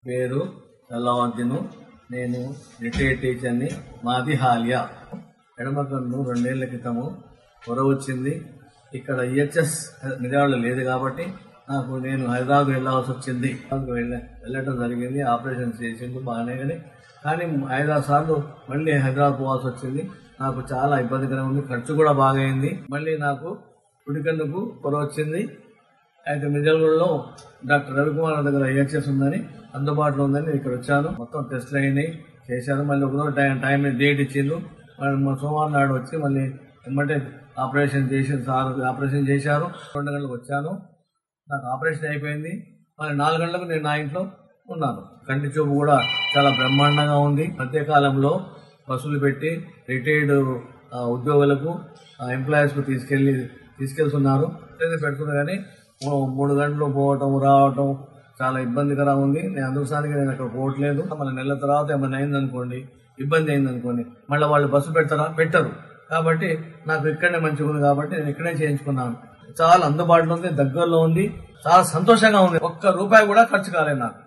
పేరు సలావుద్దీన్. నేను రిటైర్డ్ టీచర్ని. మాది హాలియా. ఎడమకన్ను 2 ఏళ్ల క్రితము పొర వచ్చింది. ఇక్కడ ఈహెచ్ఎస్ నిజాలు లేదు కాబట్టి నేను హైదరాబాద్ వెళ్లాల్సి వచ్చింది. వెళ్ళటం జరిగింది. ఆపరేషన్ చేసింది బాగానే, కానీ 5-6 సార్లు మళ్ళీ హైదరాబాద్ పోవాల్సి వచ్చింది. నాకు చాలా ఇబ్బందికరంగా ఉంది. ఖర్చు కూడా బాగా అయింది. మళ్ళీ నాకు కుడికన్నుకు పొర వచ్చింది. అయితే మిర్యాలగూడలో డాక్టర్ రవికుమార్ దగ్గర ఈహెచ్ఎస్ ఉందని, అందుబాటులో ఉందని ఇక్కడ వచ్చాను. మొత్తం టెస్టులు అయినాయి, చేశాను. మళ్ళీ ఒకరోజు టైం డేట్ ఇచ్చిండ్రు. సోమవారం నాడు వచ్చి మళ్ళీ ఎమ్మటే ఆపరేషన్ చేశారు. 2 గంటలకు వచ్చాను. నాకు ఆపరేషన్ అయిపోయింది. మళ్ళీ 4 గంటలకు నేను నా ఇంట్లో ఉన్నాను. కంటి చూపు కూడా చాలా బ్రహ్మాండంగా ఉంది. మధ్యకాలంలో బస్సులు పెట్టి రిటైర్డ్ ఉద్యోగులకు ఎంప్లాయీస్ కు తీసుకెళ్తున్నారు. పెడుతున్నారు కానీ 3 గంటలు పోవటం రావటం చాలా ఇబ్బందికరంగా ఉంది. నేను అందుకోసానికి నేను అక్కడ పోవట్లేదు. మన నెల తర్వాత ఏమైనా అయిందనుకోండి, ఇబ్బంది అయిందనుకోండి, మళ్ళీ వాళ్ళు బస్సు పెట్టరు. కాబట్టి నాకు ఇక్కడనే మంచిగా ఉంది కాబట్టి నేను ఇక్కడే చేయించుకున్నాను. చాలా అందుబాటులో ఉంది, దగ్గరలో ఉంది, చాలా సంతోషంగా ఉంది. ఒక్క రూపాయి కూడా ఖర్చు కాలేదు నాకు.